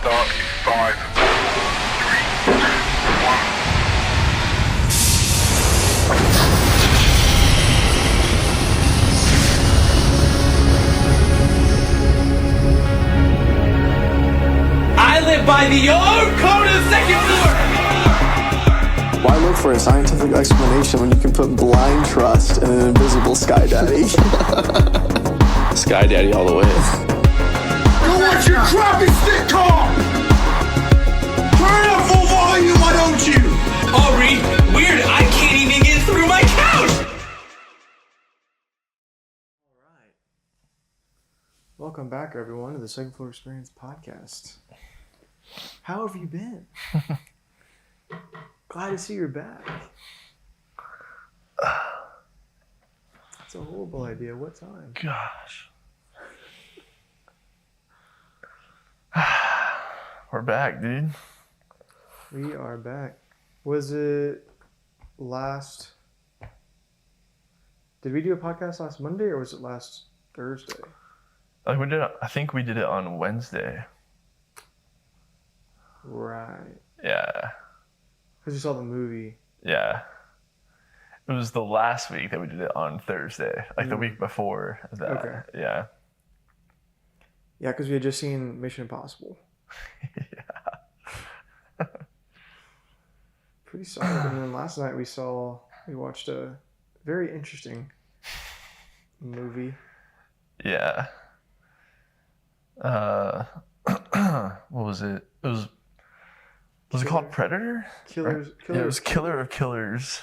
start in 5, 4, 3, 2, 1. I live by the old code of second floor! Why look for a scientific explanation when you can put blind trust in an invisible Sky Daddy? Sky Daddy all the way. Go watch your crappy sitcom! Turn up full volume, why don't you? Aubrey, weird, I can't even get through my couch! Welcome back, everyone, to the Second Floor Experience podcast. How have you been? Glad to see you're back. That's a horrible idea. What time? Gosh. We're back, dude. We are back. Was it last... Did we do a podcast last Monday or was it last Thursday? Like we did. I think we did it on Wednesday. Right. Yeah. Because you saw the movie. Yeah. It was the last week that we did it on Thursday, like the week before that. Okay. Yeah. Yeah, because we had just seen Mission Impossible. Yeah. Pretty solid. And then last night we watched a very interesting movie. Yeah. What was it? Was it called Predator? Killers. Yeah, it was Killer of Killers.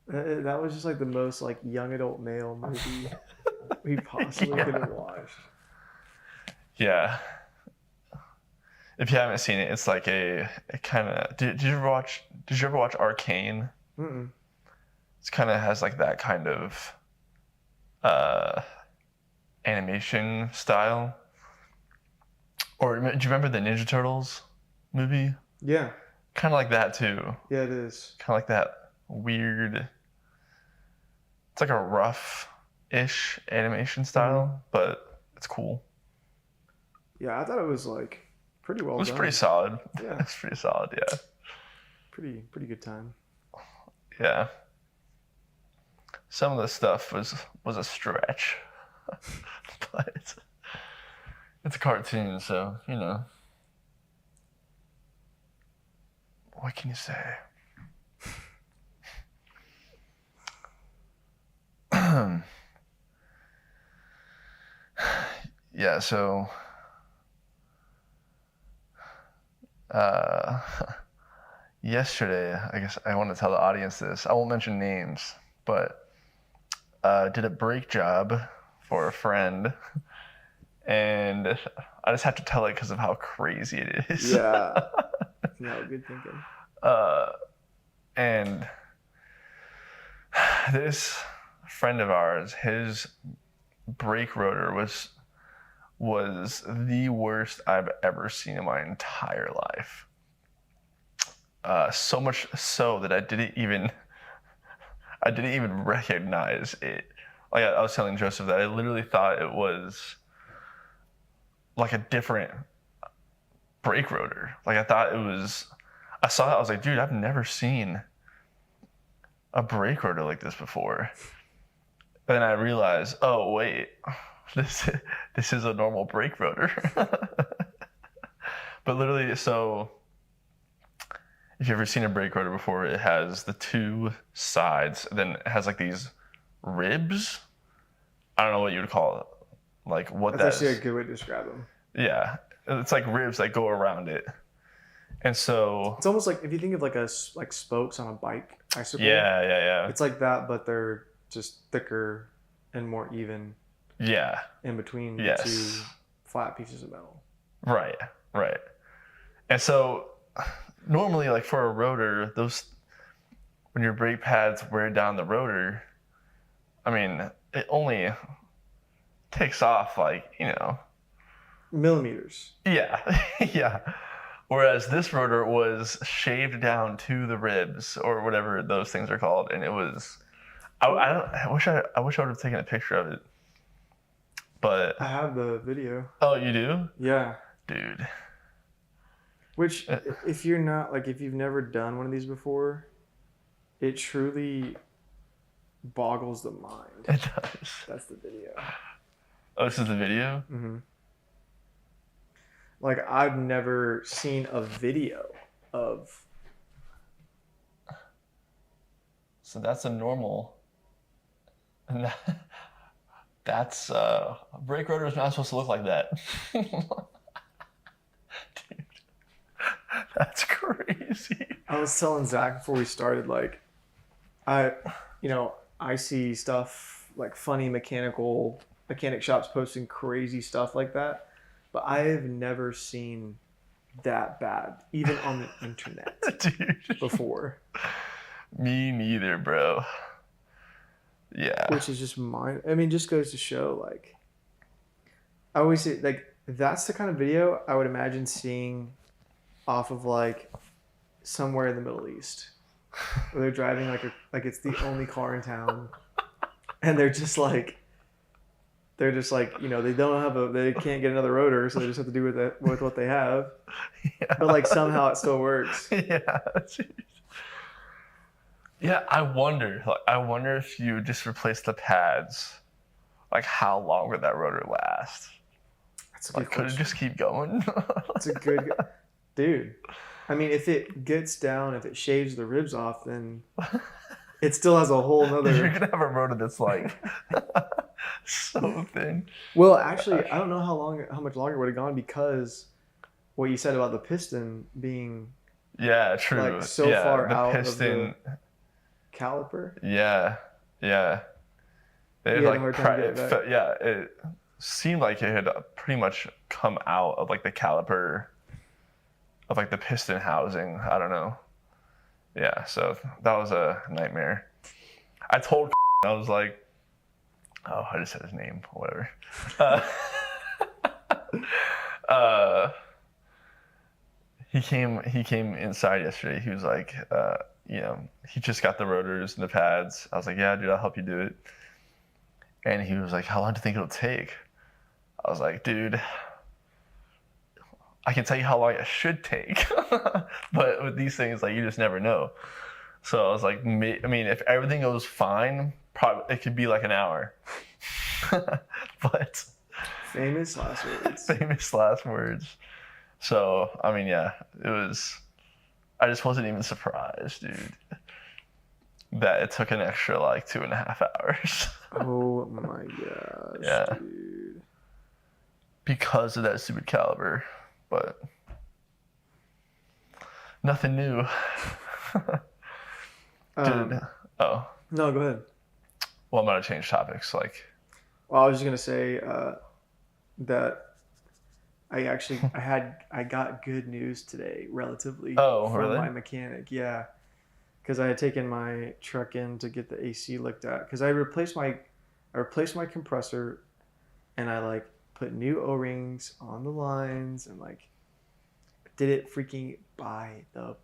That was just like the most like young adult male movie we possibly could have watched. Yeah. If you haven't seen it, it's like a kind of. Did you ever watch Arcane? Mm-mm. It kind of has like that kind of animation style. Or do you remember the Ninja Turtles movie? Yeah. Kind of like that too. Yeah, it is. Kind of like that weird. It's like a rough-ish animation style, but it's cool. Yeah, I thought it was like pretty well done. It was pretty solid. Yeah. It's pretty solid, yeah. Pretty good time. Yeah. Some of the stuff was a stretch. But it's a cartoon, so, you know. What can you say? Yeah, so yesterday, I guess I want to tell the audience this. I won't mention names, but did a brake job for a friend, and I just have to tell it because of how crazy it is. Yeah. No, good thinking. And this friend of ours, his brake rotor was the worst I've ever seen in my entire life. So much so that I didn't even recognize it. Like I was telling Joseph that I literally thought it was like a different brake rotor. Like I saw it, I was like, dude, I've never seen a brake rotor like this before. But then I realized, oh wait, this is a normal brake rotor. But literally, so if you've ever seen a brake rotor before, it has the two sides, then it has like these ribs. I don't know what you would call it. Like what That's that actually is. a good way to describe them. Yeah. It's like ribs that go around it. And so It's almost like if you think of like spokes on a bike bicycle. yeah. It's like that, but they're just thicker and more even. Yeah. In between the Yes. two flat pieces of metal. Right. And so normally, like for a rotor, when your brake pads wear down the rotor, I mean, it only takes off like, Millimeters. Yeah. Whereas this rotor was shaved down to the ribs or whatever those things are called, and it was. I wish I would have taken a picture of it, But I have the video. oh, you do, Yeah. dude. Which, if you're not like, if you've never done one of these before, it truly boggles the mind. It does. That's the video. Oh, this is the video. Mm-hmm. Like, I've never seen a video of. So that's a normal. And that's brake rotor is not supposed to look like that. Dude, that's crazy. I was telling Zach before we started, like, I see stuff like funny mechanic shops posting crazy stuff like that, but I have never seen that bad, even on the internet, Dude. before. Me neither, bro. Yeah. Which is just just goes to show, like, I always say, like, that's the kind of video I would imagine seeing off of, like, somewhere in the Middle East, where they're driving like it's the only car in town, and they're just like, they can't get another rotor, so they just have to do with what they have. Yeah. But like somehow it still works. Yeah. Yeah, I wonder if you just replace the pads, like how long would that rotor last? That's a good Like, could it question. just keep going? That's a good, dude. I mean, if it gets down, if it shaves the ribs off, then it still has a whole You're nother. gonna have a rotor that's like so thin. Well, actually, I don't know how much longer it would have gone, because what you said about the piston being Yeah, true. like so yeah, far the out piston. of the caliper. Yeah. It You had a hard time getting it back. it seemed like it had pretty much come out of like the caliper of like the piston housing. I don't know. Yeah, so that was a nightmare. I told I was like, oh, I just said his name, whatever. He came inside yesterday. He was like, he just got the rotors and the pads. I was like, yeah, dude, I'll help you do it. And he was like, how long do you think it'll take? I was like, dude, I can tell you how long it should take. But with these things, like, you just never know. So I was like, if everything goes fine, probably it could be like an hour. But Famous last words. famous last words. So, yeah, it was, I just wasn't even surprised, dude, that it took an extra like 2.5 hours. Oh my gosh, Yeah. dude. Because of that stupid caliber. But nothing new. Dude. Oh. No, go ahead. Well, I'm gonna change topics. Like, Well, I was just gonna say that I got good news today, relatively. Oh, from really? my mechanic, yeah. Because I had taken my truck in to get the AC looked at. Because I replaced my compressor, and I like put new O-rings on the lines, and like did it freaking by the.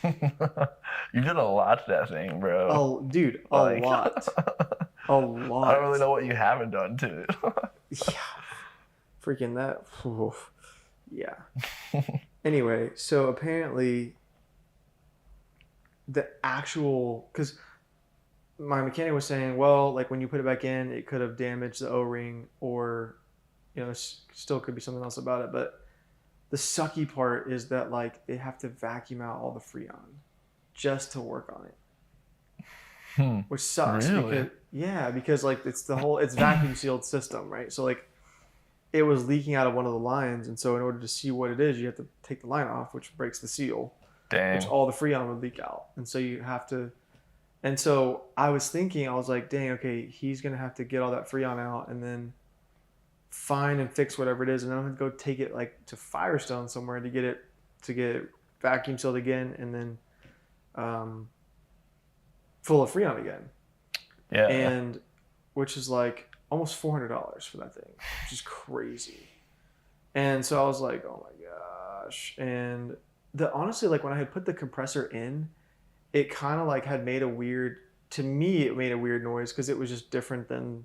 you did a lot to that thing, bro. Oh, dude, a Like- lot, a lot. I don't really know what you haven't done to it. Yeah, freaking that. Oof. Yeah. Anyway, so apparently the actual, because my mechanic was saying, well, like when you put it back in, it could have damaged the O-ring, or still could be something else about it. But the sucky part is that like they have to vacuum out all the Freon just to work on it, which sucks. Really? Because like it's vacuum sealed system, right? So like it was leaking out of one of the lines, and so in order to see what it is, you have to take the line off, which breaks the seal, Dang. which all the Freon would leak out, and so you have to. And so I was thinking, I was like, dang, okay, he's gonna have to get all that Freon out, and then find and fix whatever it is, and then I'm gonna go take it like to Firestone somewhere to get it vacuum sealed again, and then full of Freon again. Yeah. And which is like almost $400 for that thing, which is crazy. And so I was like, oh my gosh. And honestly, like when I had put the compressor in, it kind of like had made a weird noise, because it was just different than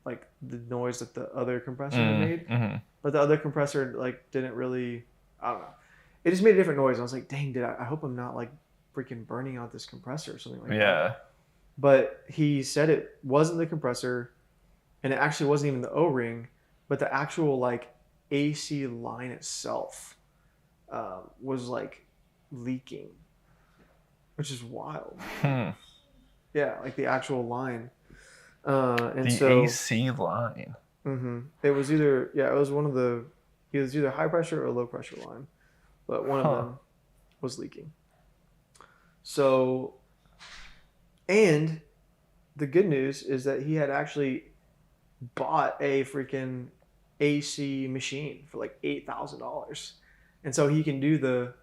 like the noise that the other compressor had made, but the other compressor like didn't really. I don't know. It just made a different noise. I was like, dang, I hope I'm not like freaking burning out this compressor or something like that. Yeah. But he said it wasn't the compressor, and it actually wasn't even the O-ring, but the actual like AC line itself was like leaking, which is wild. Yeah, like the actual line. And The so AC line. it was either it was one of the it was either high pressure or low pressure line, but one of them was leaking. So, and the good news is that he had actually bought a freaking AC machine for like $8,000, and so he can do the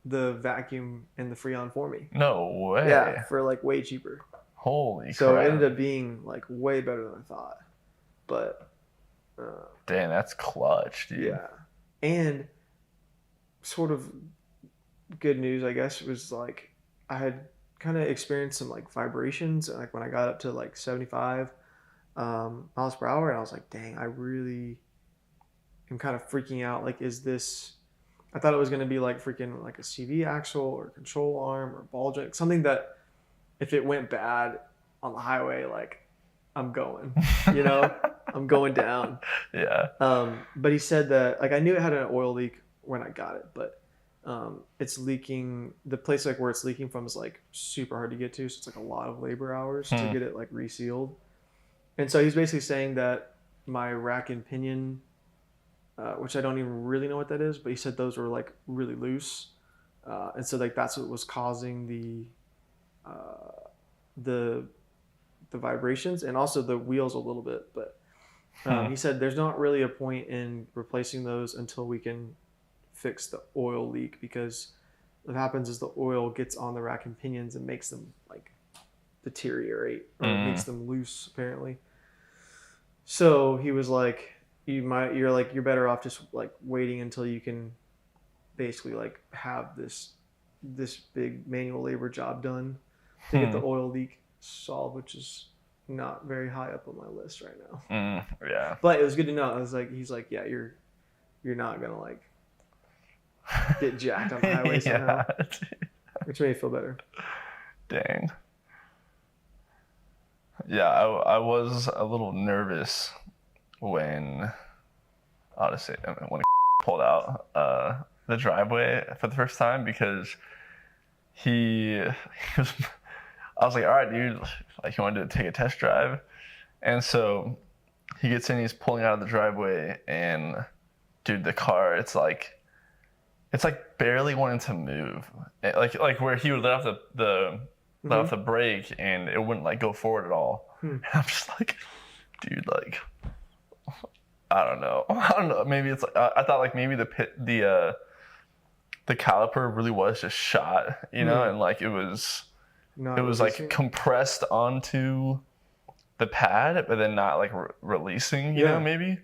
vacuum and the Freon for me. No way. Yeah, for like way cheaper. Holy So crap. it ended up being like way better than I thought. But Damn, that's clutch, dude. yeah, and sort of good news, I guess, was like I had kind of experienced some like vibrations, like when I got up to like 75 miles per hour, and I was like, dang, I really am kind of freaking out. Like, is this? I thought it was gonna be like freaking like a CV axle or control arm or ball joint, something that if it went bad on the highway, like I'm going, you know, I'm going down. Yeah. But he said that like I knew it had an oil leak when I got it, but it's leaking. The place like where it's leaking from is like super hard to get to, so it's like a lot of labor hours to get it like resealed. And so he's basically saying that my rack and pinion, which I don't even really know what that is, but he said those were like really loose, and so like that's what was causing the vibrations and also the wheels a little bit. But he said there's not really a point in replacing those until we can fix the oil leak, because what happens is the oil gets on the rack and pinions and makes them like deteriorate or makes them loose apparently. So he was like, you're better off just like waiting until you can basically like have this big manual labor job done to get the oil leak solved, which is not very high up on my list right now. Yeah. But it was good to know. I was like, he's like, yeah, you're not gonna like get jacked on the highway somehow, which made me feel better. Dang. Yeah, I was a little nervous when, honestly, when pulled out the driveway for the first time, because he was, I was like, all right, dude, like he wanted to take a test drive. And so he gets in, he's pulling out of the driveway, and dude, the car, it's like barely wanting to move. Like where he would let off let off the brake and it wouldn't like go forward at all. And I'm just like, dude, like, I don't know. Maybe it's like, I thought like maybe the caliper really was just shot, you know, and like it was like compressed onto the pad, but then not like releasing, you know, maybe.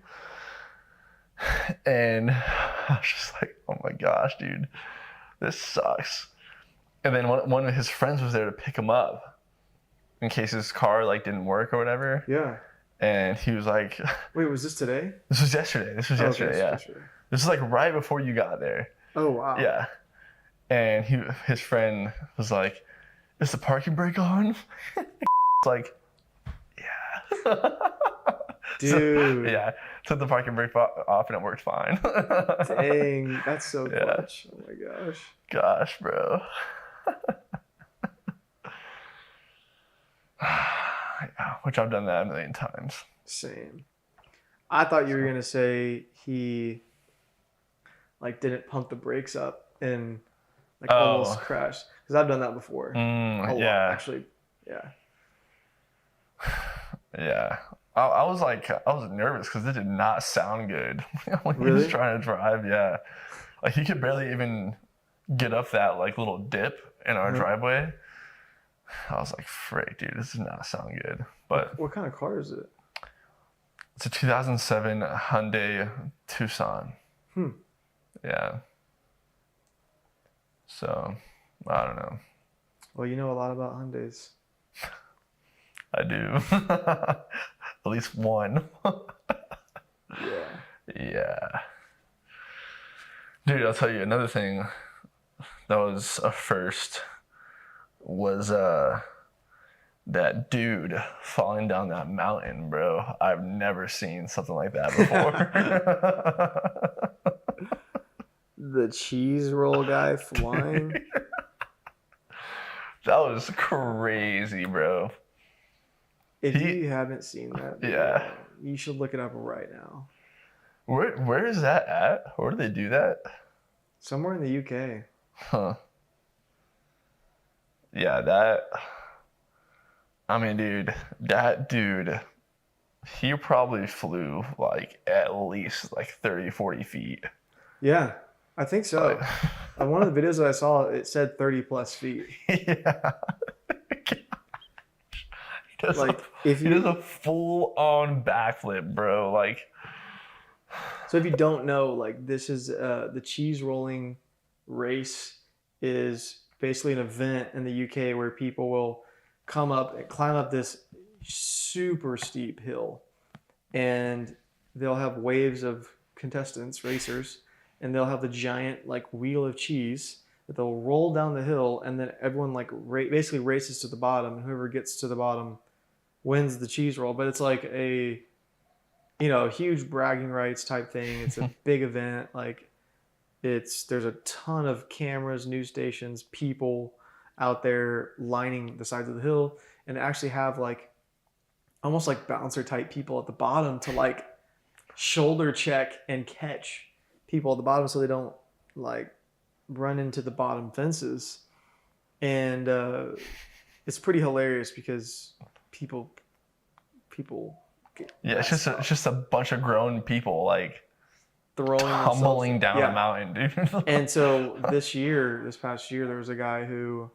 And I was just like, oh my gosh, dude, this sucks. And then one of his friends was there to pick him up in case his car like didn't work or whatever. Yeah. And he was like, wait, was this today? This was yesterday. Okay, Yeah. This is like right before you got there. Oh, wow. Yeah. And his friend was like, is the parking brake on? It's like, yeah. Dude. So, yeah. Took the parking brake off and it worked fine. Dang, that's so clutch. Oh my gosh. Gosh, bro. Which I've done that a million times. Same. I thought you were gonna say he like didn't pump the brakes up and like almost crashed, because I've done that before. A lot, actually. Yeah. Yeah. I was nervous because it did not sound good when he was trying to drive. Yeah. Like he could barely even get up that like little dip in our driveway. I was like, frick, dude, this does not sound good. But what kind of car is it? It's a 2007 Hyundai Tucson. Yeah. So, I don't know. Well, you know a lot about Hyundais. I do. At least one. Yeah. Yeah. Dude, I'll tell you another thing that was a first was that dude falling down that mountain, bro. I've never seen something like that before. The cheese roll guy flying. That was crazy, bro. If you haven't seen that video, Yeah. you should look it up right now. Where is that at? Where do they do that? Somewhere in the UK. Huh. Yeah, I mean, dude, that dude, he probably flew like at least like 30, 40 feet. Yeah, I think so. On one of the videos that I saw, it said 30 plus feet. Yeah. He does Like, he if you- does a full-on backflip, bro. Like, So if you don't know, like, this is the cheese rolling race is basically an event in the UK where people will come up and climb up this super steep hill, and they'll have waves of contestants, racers, and they'll have the giant like wheel of cheese that they'll roll down the hill, and then everyone like basically races to the bottom, and whoever gets to the bottom wins the cheese roll. But it's like a huge bragging rights type thing. It's a big event. Like there's a ton of cameras, news stations, people out there lining the sides of the hill, and actually have like almost like bouncer type people at the bottom to like shoulder check and catch people at the bottom so they don't like run into the bottom fences. And it's pretty hilarious because people get yeah, it's just a bunch of grown people like throwing tumbling themselves- down a mountain, dude. And so this past year, there was a guy who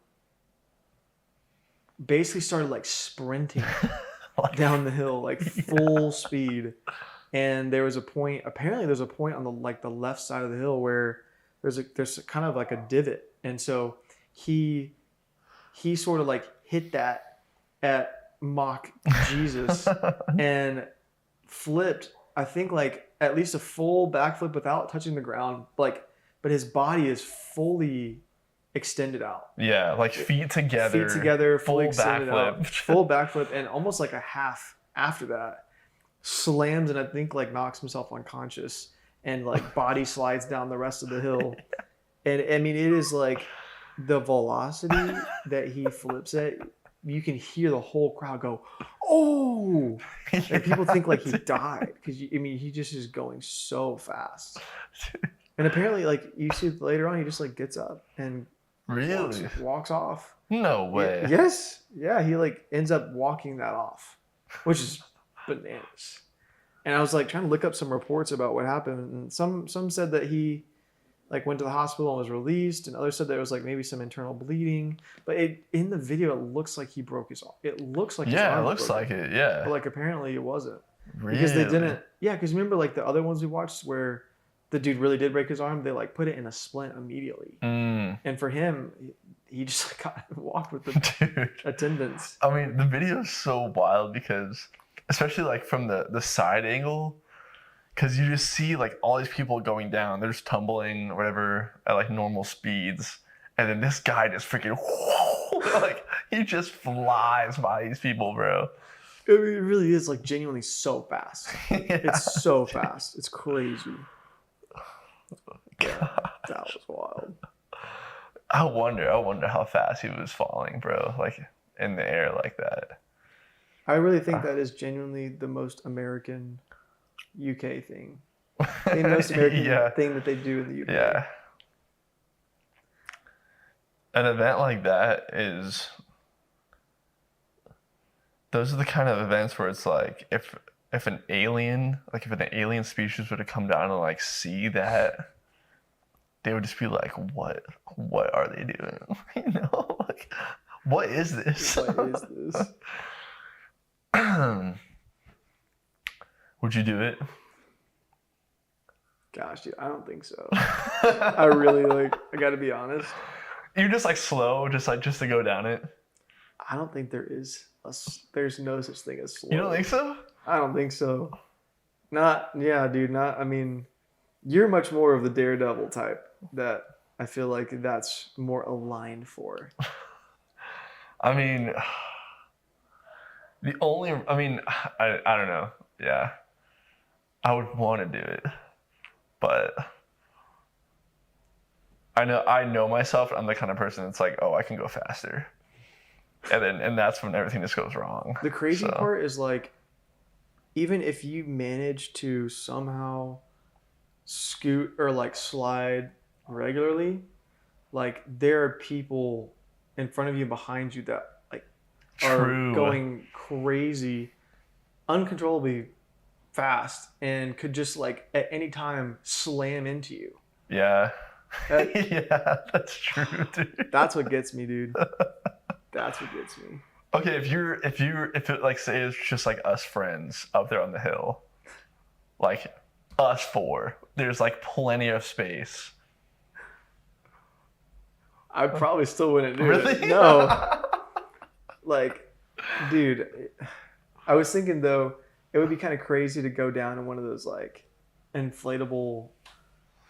basically started like sprinting Like, down the hill, like full speed. And there was a point, apparently there's a point on the left side of the hill where there's kind of like a divot. And so he sort of like hit that at Mach Jesus and flipped, I think like at least a full backflip without touching the ground, like, but his body is fully extended out. yeah, like feet together, fully full extended out, backflip. full backflip, and almost like a half after that, slams and I think like knocks himself unconscious, and like body slides down the rest of the hill. And I mean, it is like the velocity that he flips at. You can hear the whole crowd go, "Oh!" And people think like he died because I mean he just is going so fast. And apparently, like you see later on, he just like gets up and Really? walks off. No way. Yes, yeah, he like ends up walking that off, which is bananas. And I was like trying to look up some reports about what happened, and some said that he like went to the hospital and was released, and others said there was like maybe some internal bleeding. But in the video, it looks like he broke his arm. It looks like his Yeah, arm it looks broke. like it. Yeah. But like apparently it wasn't. Really? Because they didn't. Yeah, because remember like the other ones we watched where the dude really did break his arm, they like put it in a splint immediately. Mm, And for him, he just got walked with the dude. attendants. I mean, the video is so wild because, especially like from the side angle, because you just see like all these people going down, they're just tumbling or whatever at like normal speeds, and then this guy just freaking like he just flies by these people, bro. It really is like genuinely so fast. Yeah. It's so fast. It's crazy. God. That was wild. I wonder how fast he was falling, bro. Like in the air like that. I really think that is genuinely the most American UK thing. The most American Yeah. thing that they do in the UK. Yeah. An event like that is. Those are the kind of events where it's like if an alien species were to come down and like see that, they would just be like, what are they doing? You know, like, what is this? What is this? Would you do it? Gosh, dude, I don't think so. I really I gotta be honest. You're just like slow, just to go down it. I don't think there's no such thing as slow. You don't think so? I don't think so. Not, yeah, dude. Not. I mean, you're much more of the daredevil type that I feel like that's more aligned for. I mean, I don't know. Yeah. I would want to do it, but I know myself. I'm the kind of person that's like, oh, I can go faster, and that's when everything just goes wrong. The crazy So, part is like, even if you manage to somehow scoot or like slide regularly, like there are people in front of you, behind you that like are True. going crazy, uncontrollably fast, and could just like at any time slam into you. Yeah. That- Yeah, that's true, dude. That's what gets me, dude. That's what gets me. Okay, if it like say it's just like us friends up there on the hill, like us four, there's like plenty of space. I probably still wouldn't do Really? it. No. Like, dude, I was thinking though, it would be kind of crazy to go down in one of those like inflatable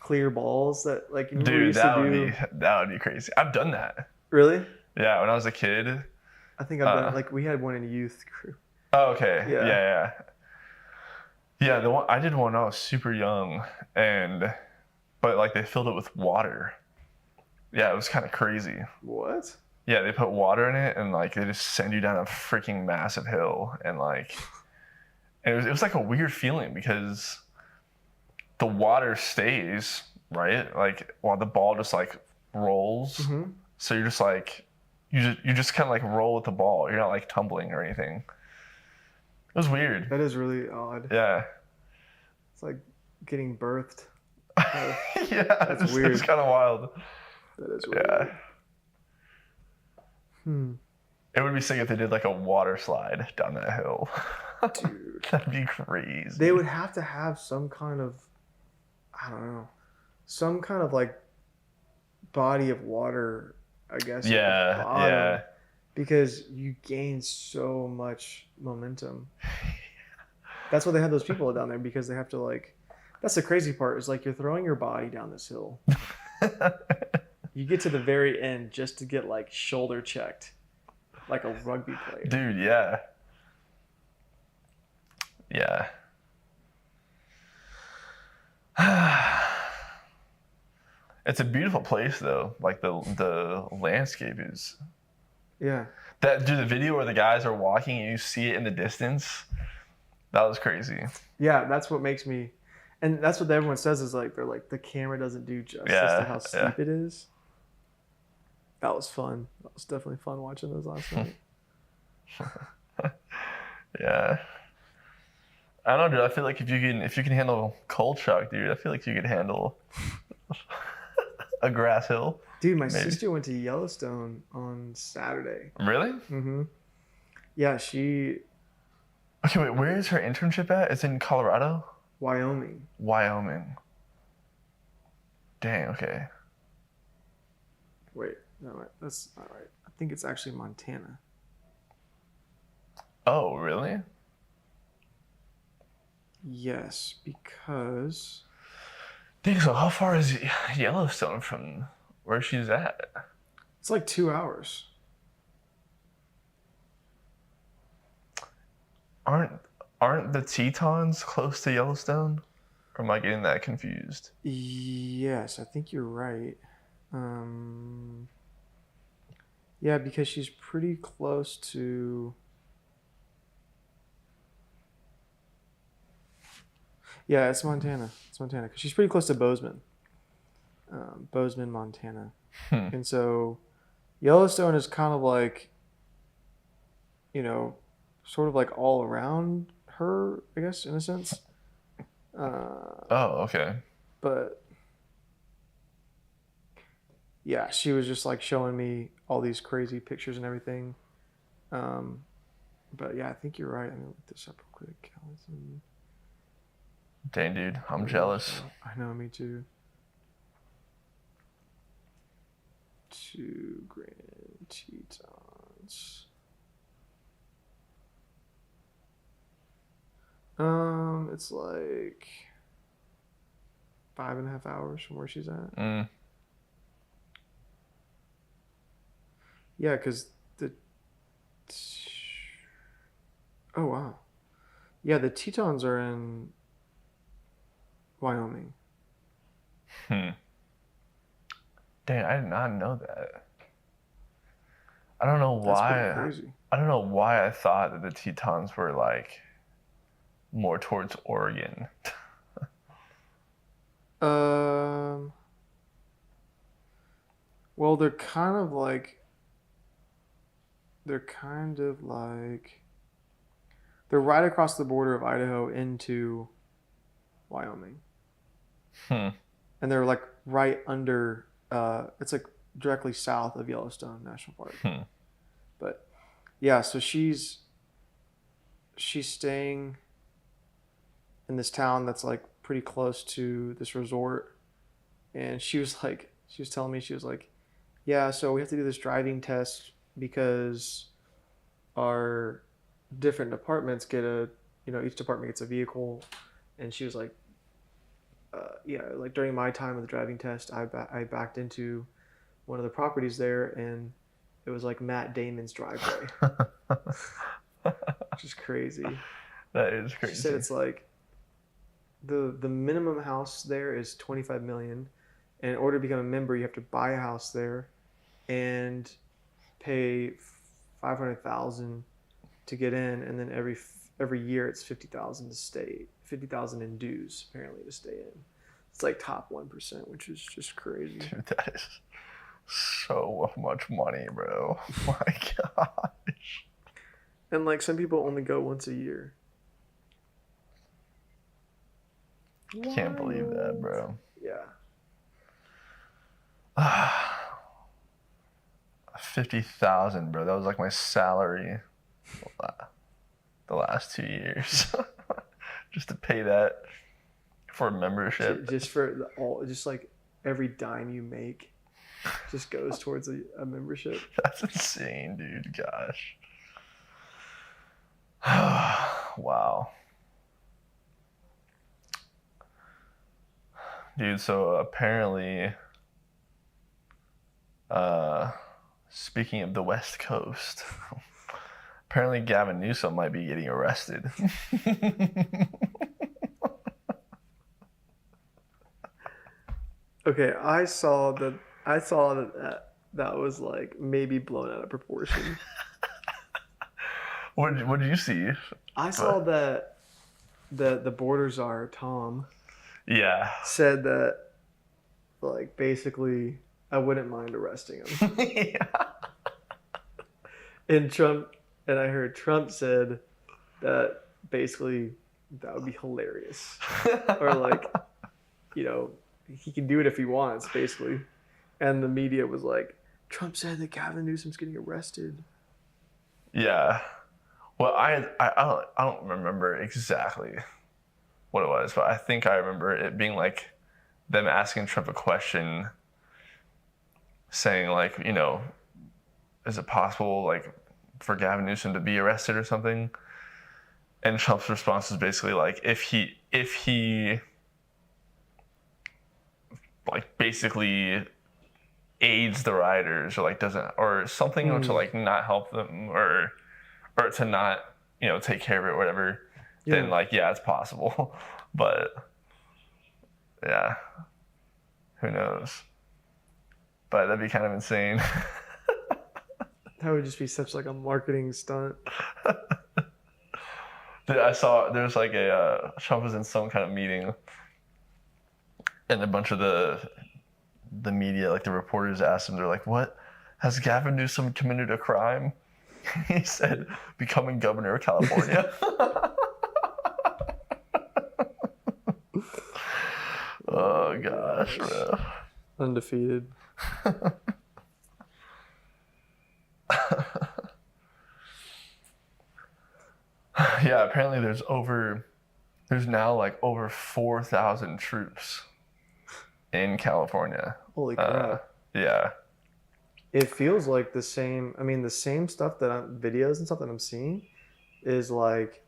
clear balls that like you Dude, used to do. that would be crazy. I've done that. Really? Yeah, when I was a kid. I think I've done it. Like we had one in youth crew. Oh, okay. Yeah. Yeah. Yeah, the one I did one when I was super young, but like they filled it with water. Yeah, it was kind of crazy. What? Yeah, they put water in it and like they just send you down a freaking massive hill and like it was like a weird feeling because the water stays, right? Like while the ball just like rolls. Mm-hmm. So you're just like you just kind of like roll with the ball. You're not like tumbling or anything. It was weird. That is really odd. Yeah. It's like getting birthed. Yeah, That's weird. It's kind of wild. That is weird. Yeah. Hmm. It would be sick if they did like a water slide down that hill. Dude. That'd be crazy. They would have to have some kind of, I don't know, some kind of like body of water, I guess. at the Yeah, bottom, yeah. Because you gain so much momentum. That's why they have those people down there, because they have to like. That's the crazy part, is like you're throwing your body down this hill. You get to the very end just to get like shoulder checked, like a rugby player. Dude, yeah. Yeah. It's a beautiful place though. Like the landscape is. Yeah. That dude, the video where the guys are walking and you see it in the distance. That was crazy. Yeah, that's what makes me, and that's what everyone says is like they're like the camera doesn't do justice to how steep it is. That was fun. That was definitely fun watching those last night. Yeah. I don't know, dude. I feel like if you can handle cold shock, dude, I feel like you could handle a grass hill. Dude, my Maybe. sister went to Yellowstone on Saturday. Really? Mm-hmm. Yeah, she Okay, wait. Where is her internship at? It's in Colorado, Wyoming. Wyoming. Dang. Okay. Wait, no, that's not right. I think it's actually Montana. Oh, really? Yes, because Dang. So how far is Yellowstone from where she's at? it's like 2 hours. Aren't the Tetons close to Yellowstone? Or am I getting that confused? Yes, I think you're right. Yeah, because she's pretty close to. Yeah, it's Montana. It's Montana because she's pretty close to Bozeman. Bozeman, Montana. And so Yellowstone is kind of like, sort of like all around her, I guess, in a sense. Oh, okay. But yeah, she was just like showing me all these crazy pictures and everything. But yeah, I think you're right. I'm gonna look this up real quick. Dang, dude. I'm jealous. I know, me too. 2 Grand Tetons. it's like 5.5 hours from where she's at. Mm. Yeah, because oh wow, yeah, the Tetons are in Wyoming. Dang, I did not know that. I don't know That's pretty why. crazy. I don't know why I thought that the Tetons were like more towards Oregon. Well, they're kind of like they're right across the border of Idaho into Wyoming. And they're like right under it's like directly south of Yellowstone National Park. But yeah, so she's staying in this town that's like pretty close to this resort, and she was telling me, she was like, yeah, so we have to do this driving test because our different departments get each department gets a vehicle. And she was like, yeah, like during my time of the driving test, I backed into one of the properties there, and it was like Matt Damon's driveway. Which is crazy. That is crazy. She said it's like the minimum house there is 25 million, and in order to become a member, you have to buy a house there and pay 500,000 to get in, and then every year it's 50,000 to stay, 50,000 in dues apparently to stay in. It's like top 1%, which is just crazy. Dude, that is so much money, bro. Oh my gosh. And like some people only go once a year. Can't believe that, bro. Yeah. 50,000, bro. That was like my salary the last 2 years. Just to pay that for a membership. Just like every dime you make just goes towards a membership. That's insane, dude. Gosh. Wow. Dude, so apparently, speaking of the West Coast, apparently Gavin Newsom might be getting arrested. Okay, I saw that that was like maybe blown out of proportion. What did you see? I saw that the border czar Tom Yeah. said that, like, basically I wouldn't mind arresting him. Yeah. And I heard Trump said that basically that would be hilarious. Or like, he can do it if he wants, basically. And the media was like, Trump said that Gavin Newsom's getting arrested. Yeah. Well, I don't remember exactly what it was, but I think I remember it being like them asking Trump a question saying like, is it possible like for Gavin Newsom to be arrested or something? And Trump's response is basically like, if he like basically aids the rioters or like doesn't or something or to like not help them or to not take care of it or whatever, then like yeah, it's possible. But yeah, who knows? But that'd be kind of insane. That would just be such like a marketing stunt. Dude, I saw there's like a Trump was in some kind of meeting, and a bunch of the media, like the reporters, asked him, they're like, "What has Gavin Newsom committed a crime?" He said, "Becoming governor of California." Oh gosh, bro. Undefeated. Yeah, apparently there's now like over 4,000 troops in California. Holy crap. Yeah. It feels like the same stuff videos and stuff that I'm seeing is like,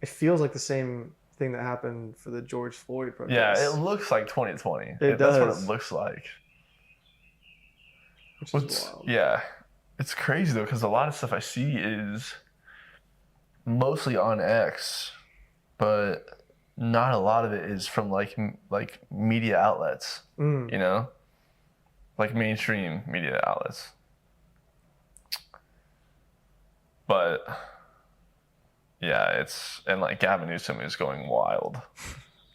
it feels like the same thing that happened for the George Floyd Yeah, protests. it looks like 2020. It That's what does. it looks like. Which is wild. Yeah, it's crazy though, because a lot of stuff I see is mostly on X, but not a lot of it is from like media outlets. Mm. You know, like mainstream media outlets. But yeah, and like Gavin Newsom is going wild,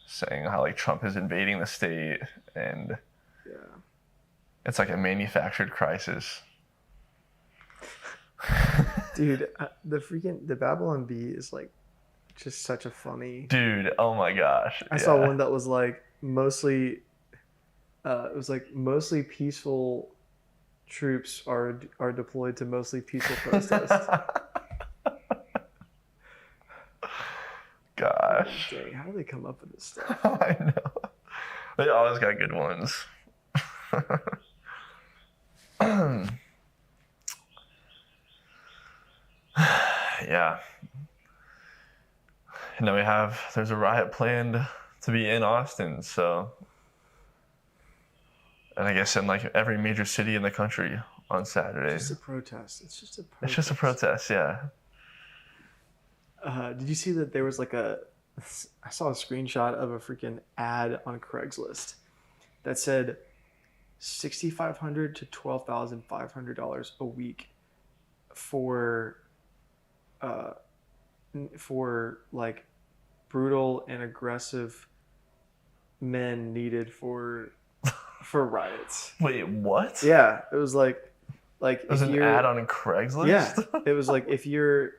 saying how like Trump is invading the state, and Yeah. it's like a manufactured crisis. Dude, the Babylon Bee is like just such a funny. Dude, oh my gosh. I saw one that was like mostly, it was like mostly peaceful troops are deployed to mostly peaceful protests. Gosh. Dang, how do they come up with this stuff? I know. They always got good ones. Yeah. And then there's a riot planned to be in Austin, so. And I guess in like every major city in the country on Saturday. It's just a protest. It's just a protest. It's just a protest, yeah. Did you see that there was like I saw a screenshot of a freaking ad on Craigslist that said $6,500 to $12,500 a week for like brutal and aggressive men needed for riots. Wait, what? Yeah, it was like It was an ad on Craigslist? Yeah, it was like if you're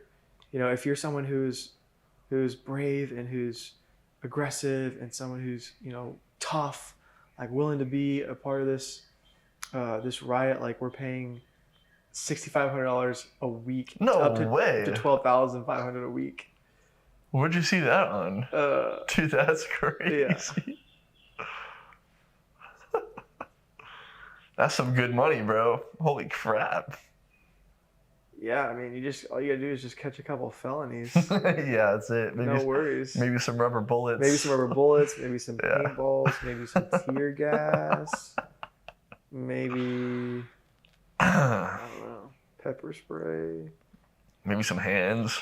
someone who's brave and who's aggressive and someone who's tough, like willing to be a part of this riot, like we're paying $6,500 a week. No way. To $12,500 a week. Where'd you see that on? Dude, that's crazy. Yeah. That's some good money, bro. Holy crap. Yeah, I mean, all you gotta do is just catch a couple of felonies. Yeah, that's it. No worries. Maybe some rubber bullets. Maybe some paintballs, maybe some tear gas, maybe I don't know, pepper spray. Maybe some hands.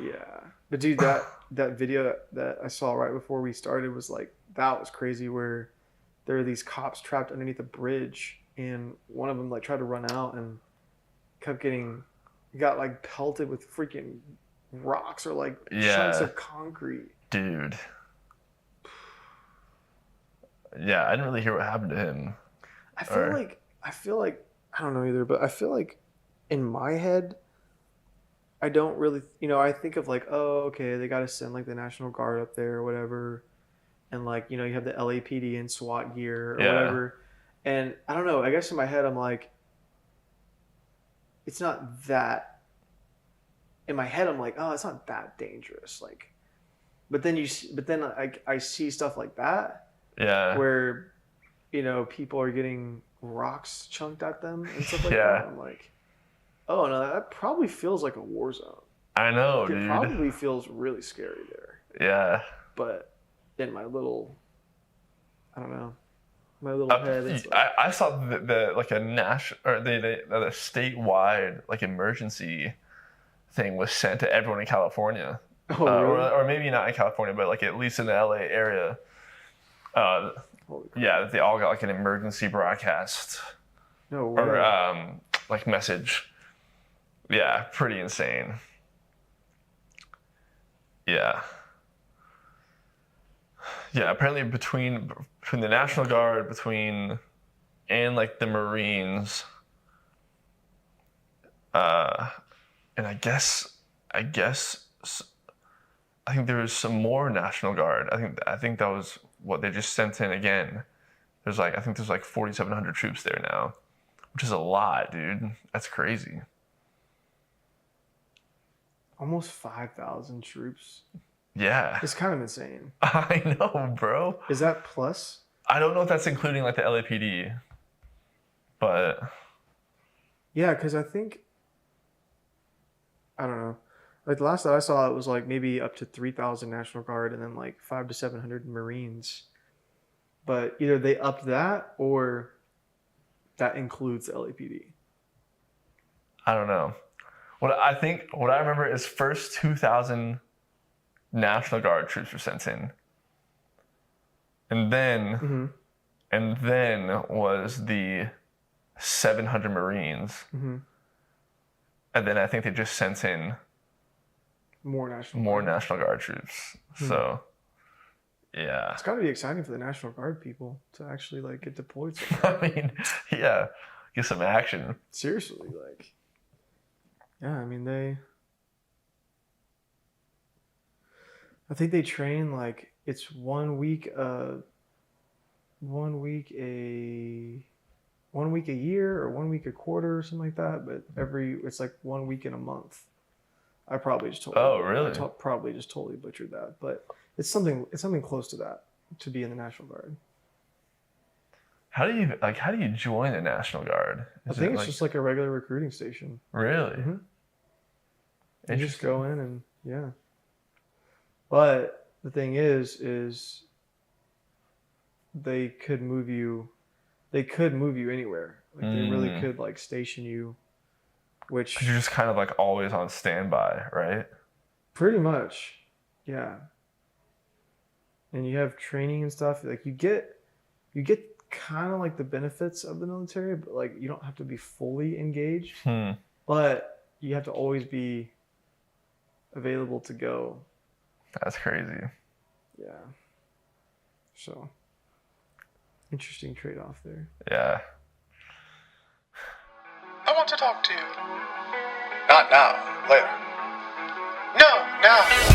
Yeah, but dude, that video that I saw right before we started was like, that was crazy. Where there are these cops trapped underneath a bridge, and one of them like tried to run out and got like pelted with freaking rocks or like chunks of concrete. Dude. Yeah, I didn't really hear what happened to him. I feel like I don't know either, but I feel like in my head, I don't really, I think of like, oh, okay, they got to send like the National Guard up there or whatever. And like, you have the LAPD and SWAT gear or whatever. And I don't know, I guess in my head, I'm like, it's not that, in my head, I'm like, oh, it's not that dangerous. Like, but then I see stuff like that. Yeah. Where, people are getting rocks chunked at them and stuff like that. I'm like, oh no, that probably feels like a war zone. I know, It dude. probably feels really scary there. Yeah. But in my little, I don't know, my little head, it's like, I saw the like a national or the statewide like emergency thing was sent to everyone in California. oh, really? Or maybe not in California, but like at least in the LA area. Yeah, they all got like an emergency broadcast No way. or like message. Yeah, pretty insane. Yeah. Yeah, apparently between the National Guard, and like the Marines, and I think there was some more National Guard. I think that was what they just sent in again. I think there's like 4,700 troops there now, which is a lot, dude. That's crazy. Almost 5,000 troops. Yeah. It's kind of insane. I know, bro. Is that plus? I don't know if that's including like the LAPD, but Yeah, because I don't know. Like the last that I saw, it was like maybe up to 3,000 National Guard and then like 500 to 700 Marines. But either they upped that or that includes the LAPD. I don't know. What I remember is first 2,000 National Guard troops were sent in, and then was the 700 Marines, and then I think they just sent in More National Guard troops. So, yeah. It's got to be exciting for the National Guard people to actually like get deployed. I mean, yeah, get some action. Seriously, like, yeah, I mean I think they train like it's 1 week a year or 1 week a quarter or something like that. But it's like 1 week in a month. I probably just totally. Oh, really? Probably just totally butchered that, but it's something close to that to be in the National Guard. How do you join the National Guard? I think it's just like a regular recruiting station. Really? Mm-hmm. You just go in and yeah. But the thing is they could move you anywhere. Like they really could like station you, which you're just kind of like always on standby, right? Pretty much, yeah. And you have training and stuff. Like you get kind of like the benefits of the military, but like you don't have to be fully engaged. But you have to always be available to go. That's crazy. Yeah. So interesting trade-off there. Yeah. I want to talk to you. Not now. Later. No, now.